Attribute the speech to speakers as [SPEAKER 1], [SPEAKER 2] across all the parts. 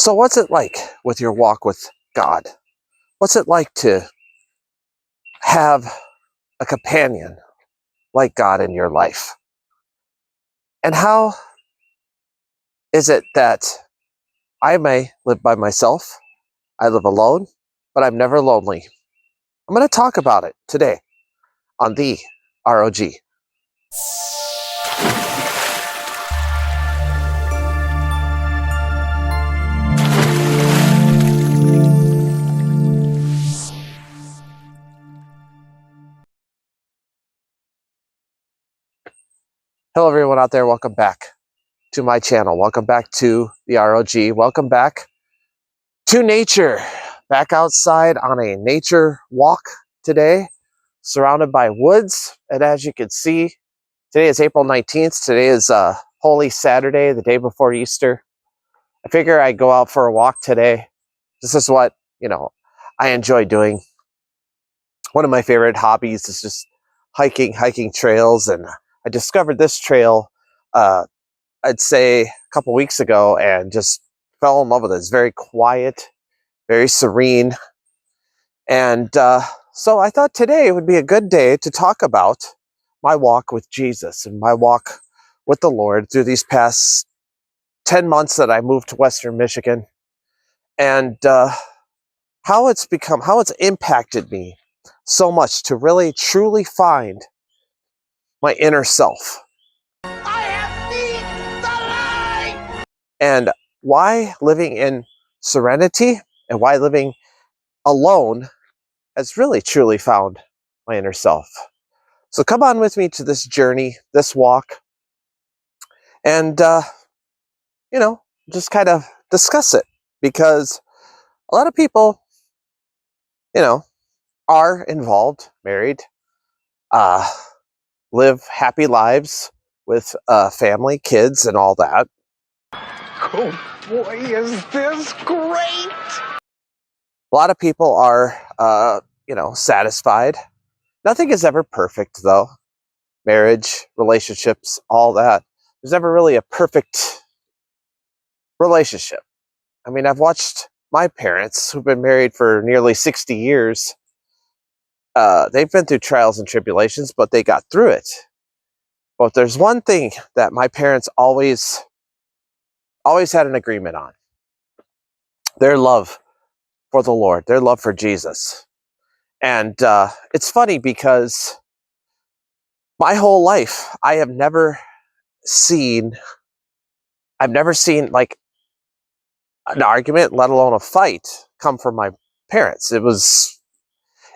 [SPEAKER 1] So what's it like with your walk with God? What's it like to have a companion like God in your life? And how is it that I may live by myself, I live alone, but I'm never lonely? I'm going to talk about it today on the ROG. Hello, everyone out there. Welcome back to my channel. Welcome back to the ROG. Welcome back to nature. Back outside on a nature walk today, surrounded by woods. And as you can see, today is April 19th. Today is Holy Saturday, the day before Easter. I figure I'd go out for a walk today. This is what, I enjoy doing. One of my favorite hobbies is just hiking trails. And I discovered this trail, I'd say a couple weeks ago, and just fell in love with it. It's very quiet, very serene. And so I thought today would be a good day to talk about my walk with Jesus and my walk with the Lord through these past 10 months that I moved to Western Michigan, and how it's impacted me so much to really truly find my inner self. I have seen the light! And why living in serenity and why living alone has really truly found my inner self. So come on with me to this journey, this walk, and just kind of discuss it, because a lot of people, are involved, married, live happy lives with family, kids, and all that.
[SPEAKER 2] Oh boy, is this great!
[SPEAKER 1] A lot of people are, satisfied. Nothing is ever perfect, though. Marriage, relationships, all that. There's never really a perfect relationship. I mean, I've watched my parents, who've been married for nearly 60 years. They've been through trials and tribulations, but they got through it. But there's one thing that my parents always had an agreement on: their love for the Lord, their love for Jesus. And it's funny because my whole life, I've never seen like an argument, let alone a fight, come from my parents. It was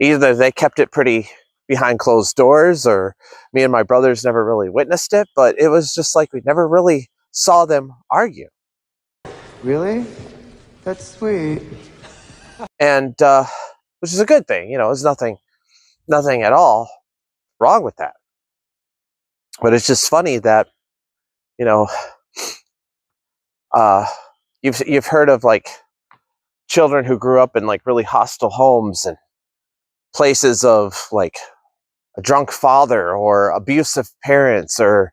[SPEAKER 1] either they kept it pretty behind closed doors, or me and my brothers never really witnessed it, but it was just like we never really saw them argue.
[SPEAKER 2] Really? That's sweet.
[SPEAKER 1] And which is a good thing, there's nothing at all wrong with that. But it's just funny that, you know, you've heard of like children who grew up in like really hostile homes and places of like a drunk father or abusive parents, or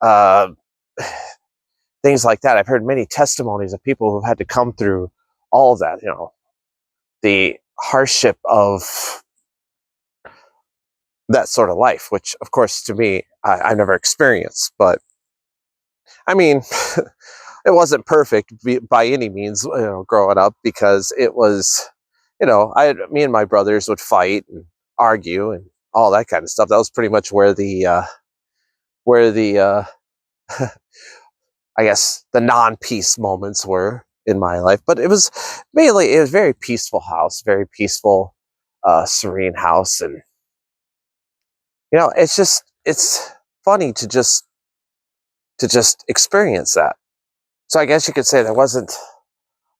[SPEAKER 1] uh, things like that. I've heard many testimonies of people who've had to come through all of that, the hardship of that sort of life, which of course to me, I've never experienced. But I mean, it wasn't perfect by any means, growing up, because it was, me and my brothers would fight and argue and all that kind of stuff. That was pretty much where the I guess the non-peace moments were in my life. But it was very peaceful house, very peaceful, serene house. And, it's funny to just experience that. So I guess you could say there wasn't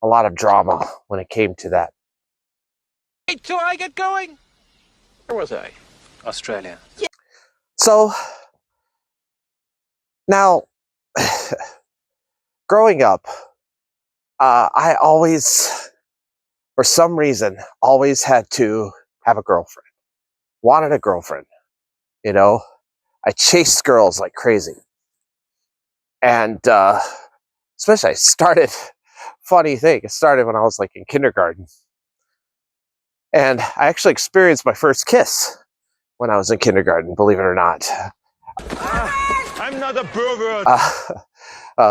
[SPEAKER 1] a lot of drama when it came to that.
[SPEAKER 3] Wait till I get going. Where was I? Australia. Yeah.
[SPEAKER 1] So now, growing up, I always, for some reason, always had to have a girlfriend. Wanted a girlfriend. I chased girls like crazy. And especially I started funny thing. It started when I was like in kindergarten. And I actually experienced my first kiss when I was in kindergarten, believe it or not.
[SPEAKER 3] I'm not a pervert.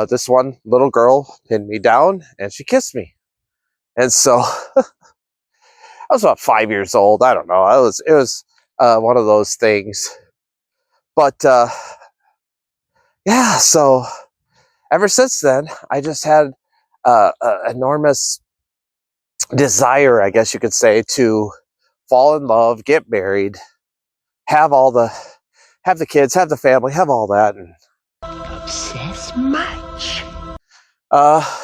[SPEAKER 1] This one little girl pinned me down and she kissed me. And so I was about 5 years old. I don't know. It was one of those things. But yeah, so ever since then, I just had an enormous desire, I guess you could say, to fall in love, get married, have the kids, have the family, have all that, and
[SPEAKER 2] Obsess much.
[SPEAKER 1] uh,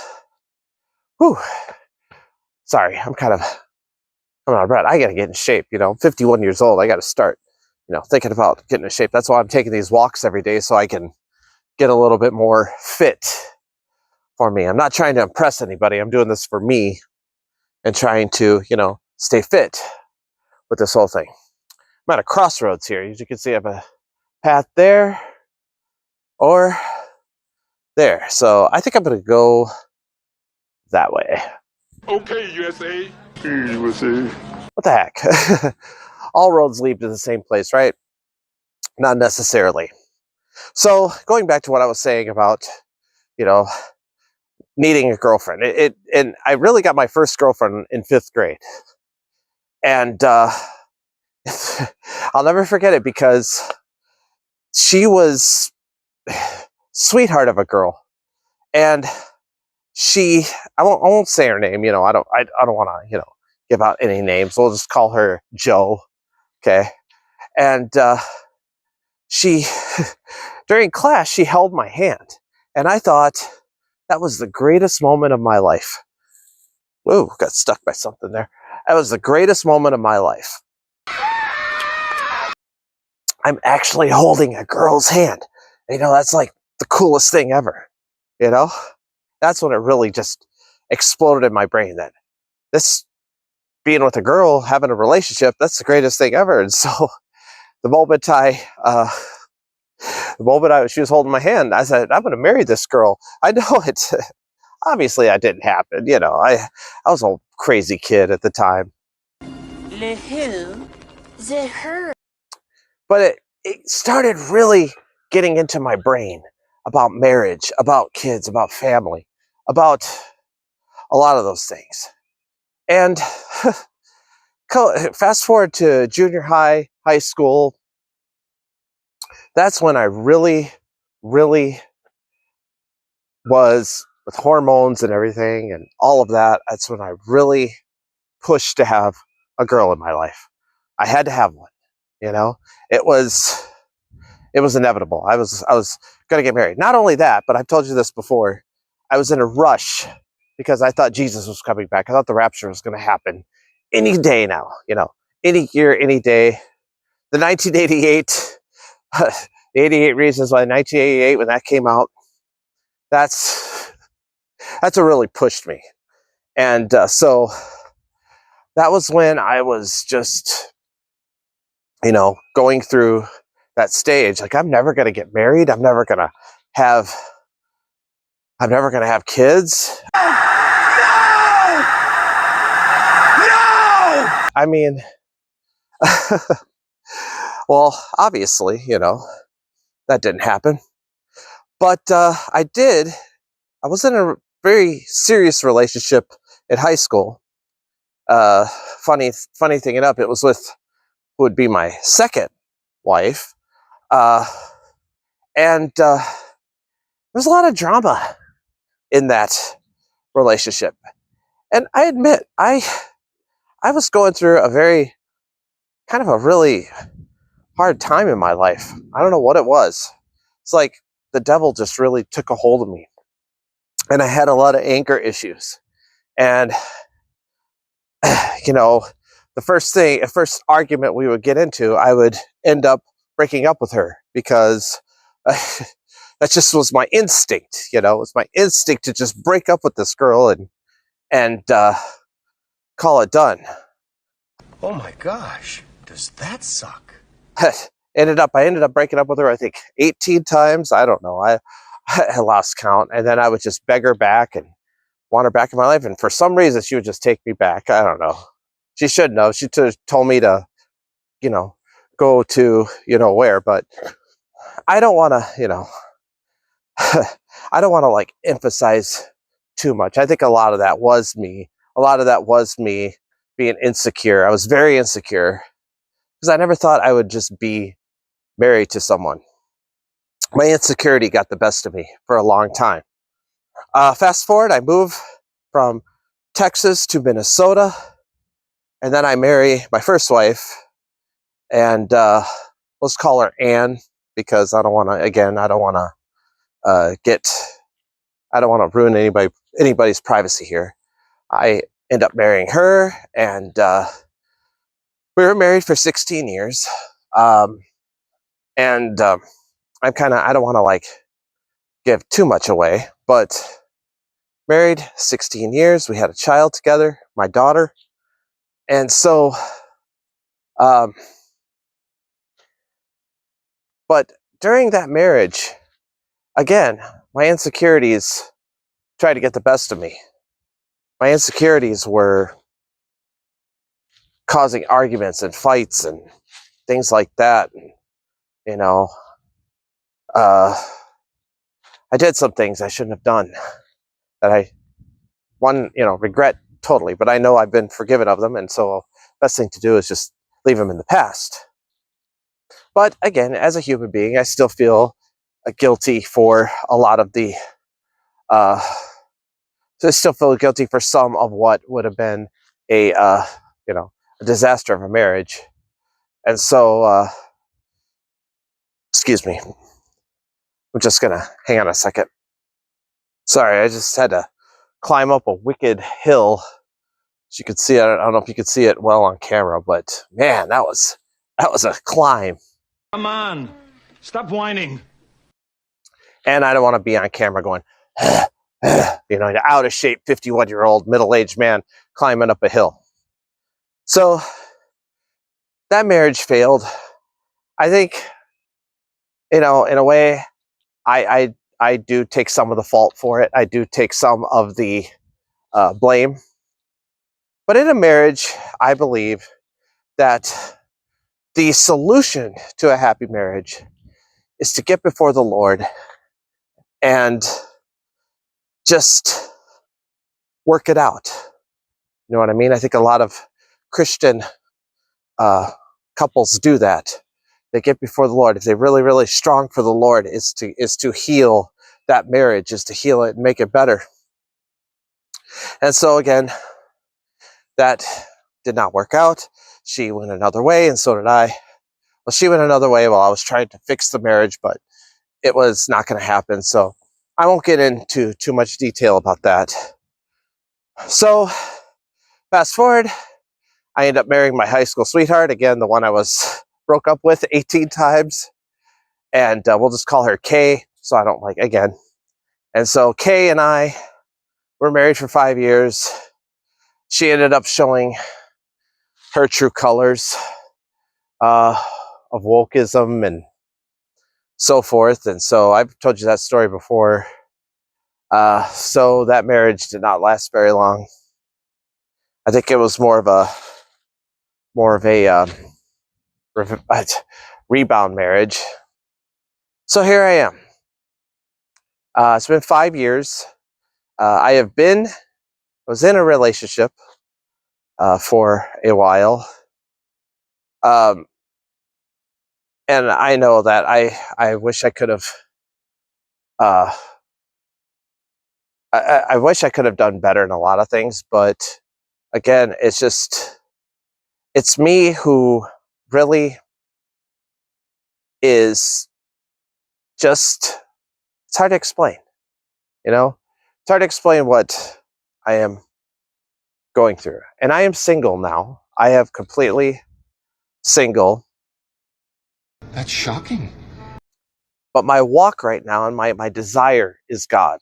[SPEAKER 1] whew, sorry, I'm kind of coming out of breath. I gotta get in shape. I'm 51 years old. I gotta start, thinking about getting in shape. That's why I'm taking these walks every day so I can get a little bit more fit for me. I'm not trying to impress anybody. I'm doing this for me and trying to, stay fit with this whole thing. I'm at a crossroads here. As you can see, I have a path there or there. So I think I'm going to go that way.
[SPEAKER 4] Okay, USA. USA.
[SPEAKER 1] What the heck? All roads lead to the same place, right? Not necessarily. So going back to what I was saying about, needing a girlfriend. And I really got my first girlfriend in 5th grade. And I'll never forget it because she was sweetheart of a girl. And I won't say her name, I don't want to, give out any names. We'll just call her Joe. Okay. And she during class she held my hand. And I thought that was the greatest moment of my life. Whoa, got stuck by something there. That was the greatest moment of my life. I'm actually holding a girl's hand. That's like the coolest thing ever. That's when it really just exploded in my brain that this being with a girl, having a relationship, that's the greatest thing ever. And so the moment she was holding my hand, I said, I'm going to marry this girl. I know it. Obviously, that didn't happen. I was a crazy kid at the time.
[SPEAKER 5] Le who? The her.
[SPEAKER 1] But it started really getting into my brain about marriage, about kids, about family, about a lot of those things. And fast forward to junior high, high school, that's when I really, really was with hormones and everything and all of that. That's when I really pushed to have a girl in my life. I had to have one, it was inevitable. I was going to get married. Not only that, but I've told you this before. I was in a rush because I thought Jesus was coming back. I thought the rapture was going to happen any day now, any year, any day. The 1988, the 88 Reasons Why, 1988, when that came out, that's what really pushed me. And so that was when I was just, going through that stage. Like, I'm never going to get married. I'm never going to have kids. No! I mean, well, obviously, that didn't happen. But I was in a very serious relationship in high school. Funny thing enough, it was with who would be my second wife. And there was a lot of drama in that relationship. And I admit, I was going through a really hard time in my life. I don't know what it was. It's like the devil just really took a hold of me. And I had a lot of anger issues. And, the first argument we would get into, I would end up breaking up with her because that just was my instinct. It was my instinct to just break up with this girl and call it done.
[SPEAKER 3] Oh my gosh, does that suck?
[SPEAKER 1] I ended up breaking up with her, I think 18 times. I don't know. I lost count. And then I would just beg her back and want her back in my life. And for some reason, she would just take me back. I don't know. She should know. She told me to, go to, where, but I don't want to, I don't want to like emphasize too much. I think a lot of that was me. A lot of that was me being insecure. I was very insecure because I never thought I would just be married to someone. My insecurity got the best of me for a long time. Fast forward, I move from Texas to Minnesota, and then I marry my first wife, and let's call her Anne because I don't want to. Again, I don't want to I don't want to ruin anybody's privacy here. I end up marrying her, and we were married for 16 years. And I don't want to like give too much away, but married 16 years. We had a child together, my daughter. And so, but during that marriage, again, my insecurities tried to get the best of me. My insecurities were causing arguments and fights and things like that. And, you know, I did some things I shouldn't have done that I, regret totally, but I know I've been forgiven of them. And so best thing to do is just leave them in the past. But again, as a human being, I still feel guilty for a lot of the, so I still feel guilty for some of what would have been a, a disaster of a marriage. And so, excuse me, I'm just gonna hang on a second. Sorry, I just had to climb up a wicked hill. As you could see, I don't know if you could see it well on camera, but man, that was a climb.
[SPEAKER 6] Come on, stop whining.
[SPEAKER 1] And I don't want to be on camera going, an out of shape 51-year-old middle-aged man climbing up a hill. So that marriage failed. I think, in a way, I do take some of the fault for it. I do take some of the blame. But in a marriage, I believe that the solution to a happy marriage is to get before the Lord and just work it out. You know what I mean? I think a lot of Christian couples do that. They get before the Lord. If they're really, really strong for the Lord, is to heal that marriage, is to heal it and make it better. And so again, that did not work out. She went another way, and so did I. Well, she went another way while I was trying to fix the marriage, but it was not going to happen. So I won't get into too much detail about that. So fast forward, I end up marrying my high school sweetheart, again, the one I was broke up with 18 times. And we'll just call her Kay, so I don't again. And so Kay and I were married for 5 years. She ended up showing her true colors of wokeism and so forth. And so I've told you that story before. So that marriage did not last very long. I think it was more of a rebound marriage. So here I am. It's been 5 years. I was in a relationship for a while. And I know that I wish I could have, I wish I could have done better in a lot of things, but again, it's me who really is just, it's hard to explain, it's hard to explain what I am going through. And I am single now. I have completely single.
[SPEAKER 6] That's shocking.
[SPEAKER 1] But my walk right now and my desire is God.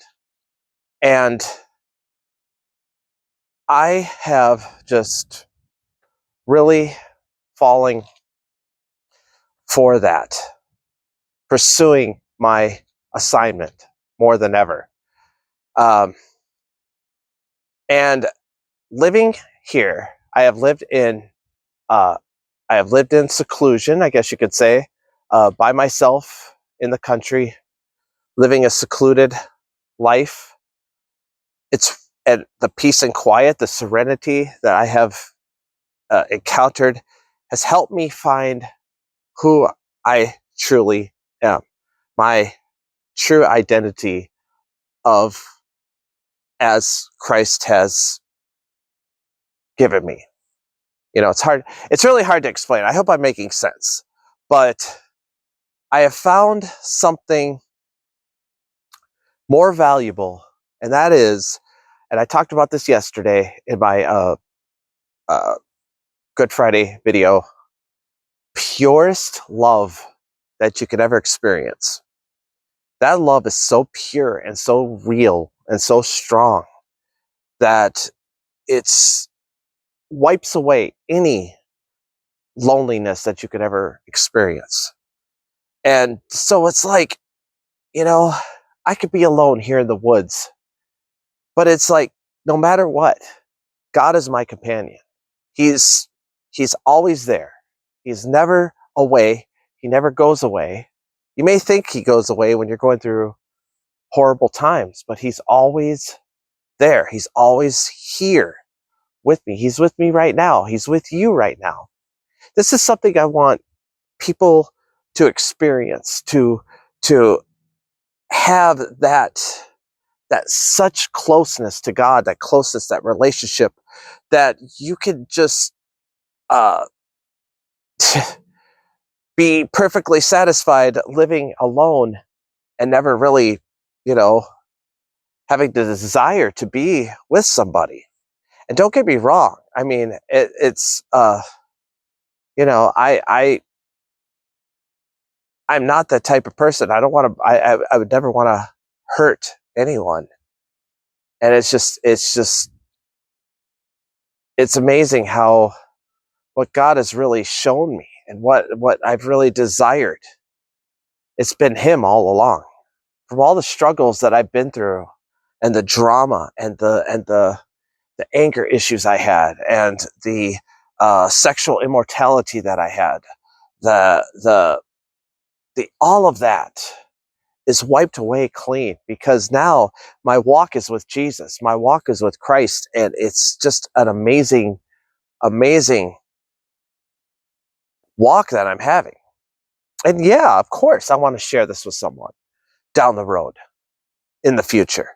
[SPEAKER 1] And I have just really falling for that, pursuing my assignment more than ever. And living here, uh, I have lived in seclusion, I guess you could say, by myself in the country, living a secluded life. It's and the peace and quiet, the serenity that I have encountered has helped me find who I truly am, my true identity of as Christ has given me. It's really hard to explain. I hope I'm making sense. But I have found something more valuable, and that is, and I talked about this yesterday in my uh, Good Friday video, purest love that you could ever experience. That love is so pure and so real and so strong that it's wipes away any loneliness that you could ever experience. And so it's like, I could be alone here in the woods, but it's like, no matter what, God is my companion. He's he's always there. He's never away. He never goes away. You may think he goes away when you're going through horrible times, but he's always there. He's always here with me. He's with me right now. He's with you right now. This is something I want people to experience, to have that such closeness to God, that closeness, that relationship, that you can just uh, be perfectly satisfied living alone and never really, you know, having the desire to be with somebody. And don't get me wrong. I mean, it's I'm not that type of person. I don't want to. I would never want to hurt anyone. And it's amazing how what God has really shown me and what I've really desired. It's been Him all along. From all the struggles that I've been through, and the drama, and the anger issues I had, and the sexual immortality that I had, the all of that is wiped away clean, because now my walk is with Jesus. My walk is with Christ, and it's just an amazing, amazing walk that I'm having. And yeah, of course, I want to share this with someone down the road in the future.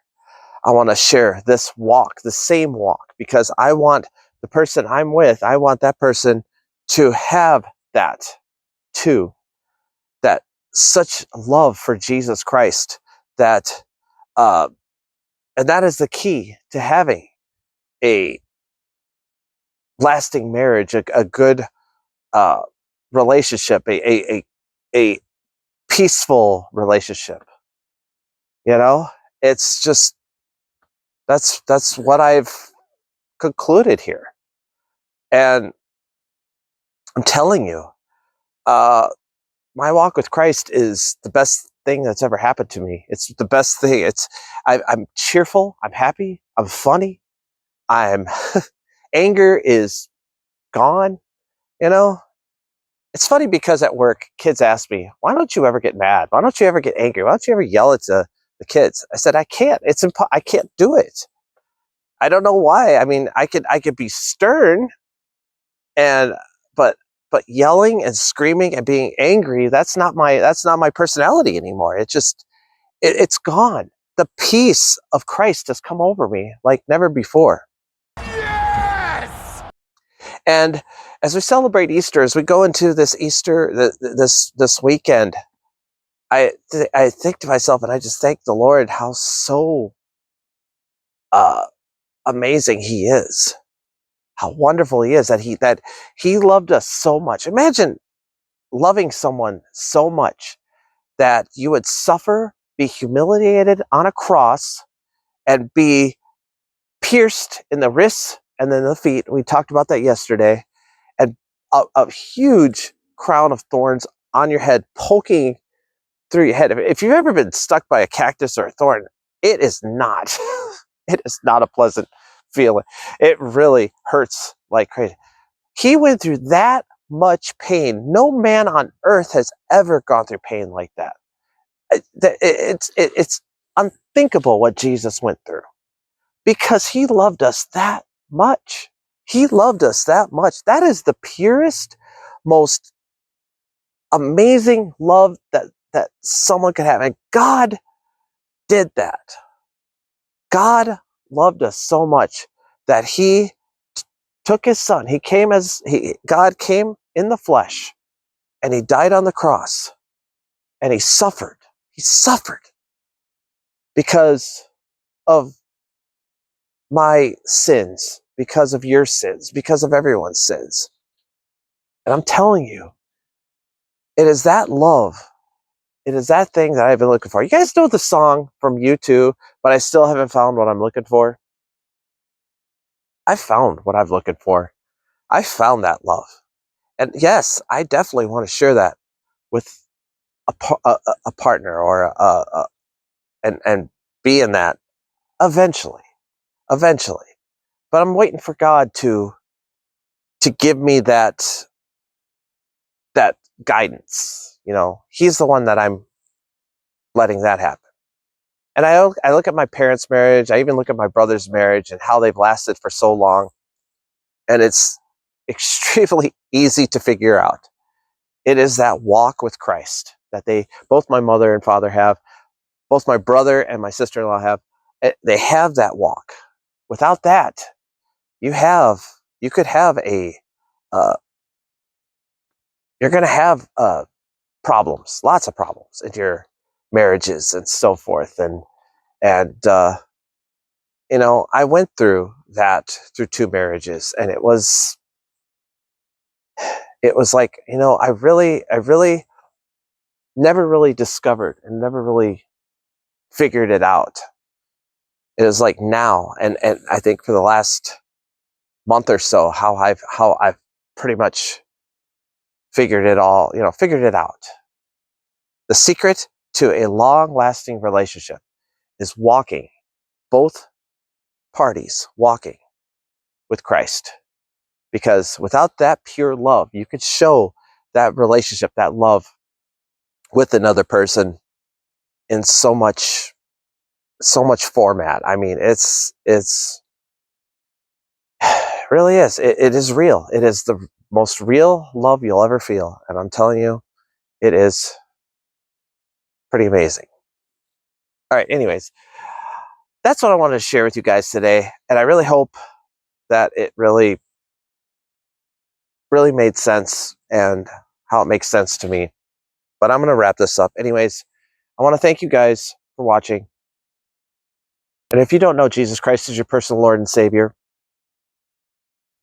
[SPEAKER 1] I want to share this walk, the same walk, because I want the person I'm with, I want that person to have that too. That such love for Jesus Christ, that uh, and that is the key to having a lasting marriage, a good uh, relationship, a peaceful relationship. You know, it's just that's what I've concluded here, and I'm telling you, uh, my walk with Christ is the best thing that's ever happened to me. It's the best thing. I'm cheerful. I'm happy. I'm funny. I'm anger is gone. You know, it's funny because at work, kids ask me, "Why don't you ever get mad? Why don't you ever get angry? Why don't you ever yell at the kids?" I said, "I can't. I can't do it. I don't know why. I mean, I could be stern, and but yelling and screaming and being angry, that's not my personality anymore. It's gone. The peace of Christ has come over me like never before." And as we celebrate Easter, as we go into this this weekend, I think to myself, and I just thank the Lord how so uh, amazing He is, how wonderful He is, that He loved us so much. Imagine loving someone so much that you would suffer, be humiliated on a cross, and be pierced in the wrists and then the feet. We talked about that yesterday, and a huge crown of thorns on your head, poking through your head. If you've ever been stuck by a cactus or a thorn, it is not, it is not a pleasant feel it. It really hurts like crazy. He went through that much pain. No man on earth has ever gone through pain like that. It's unthinkable what Jesus went through because he loved us that much. He loved us that much. That is the purest, most amazing love that someone could have. And God did that. God loved us so much that he took his son. God came in the flesh and he died on the cross and he suffered. He suffered because of my sins, because of your sins, because of everyone's sins. And I'm telling you, it is that love. It is that thing that I've been looking for. You guys know the song from U2, but I still haven't found what I'm looking for. I found what I'm looking for. I found that love. And yes, I definitely want to share that with a partner or and be in that eventually. But I'm waiting for God to give me that guidance. You know, he's the one that I'm letting that happen. And I look at my parents' marriage. I even look at my brother's marriage and how they've lasted for so long. And it's extremely easy to figure out. It is that walk with Christ that both my mother and father have, both my brother and my sister-in-law have. They have that walk. Without that, you could have you're going to have problems, lots of problems in your marriages and so forth. And you know, I went through that through 2 marriages, and it was like, you know, I really never really discovered and never really figured it out. It was like now, and I think for the last month or so, how I've pretty much figured it out. The secret to a long-lasting relationship is both parties walking with Christ. Because without that pure love, you could show that relationship, that love with another person in so much format. I mean, it really is. It is real. It is the most real love you'll ever feel. And I'm telling you, it is pretty amazing. All right, anyways, that's what I wanted to share with you guys today. And I really hope that it really made sense and how it makes sense to me. But I'm going to wrap this up. Anyways, I want to thank you guys for watching. And if you don't know Jesus Christ as your personal Lord and Savior,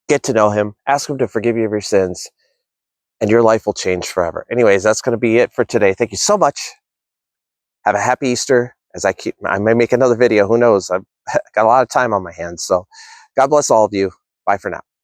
[SPEAKER 1] get to know him, ask him to forgive you of your sins, and your life will change forever. Anyways, that's going to be it for today. Thank you so much. Have a happy Easter. I may make another video. Who knows? I've got a lot of time on my hands. So God bless all of you. Bye for now.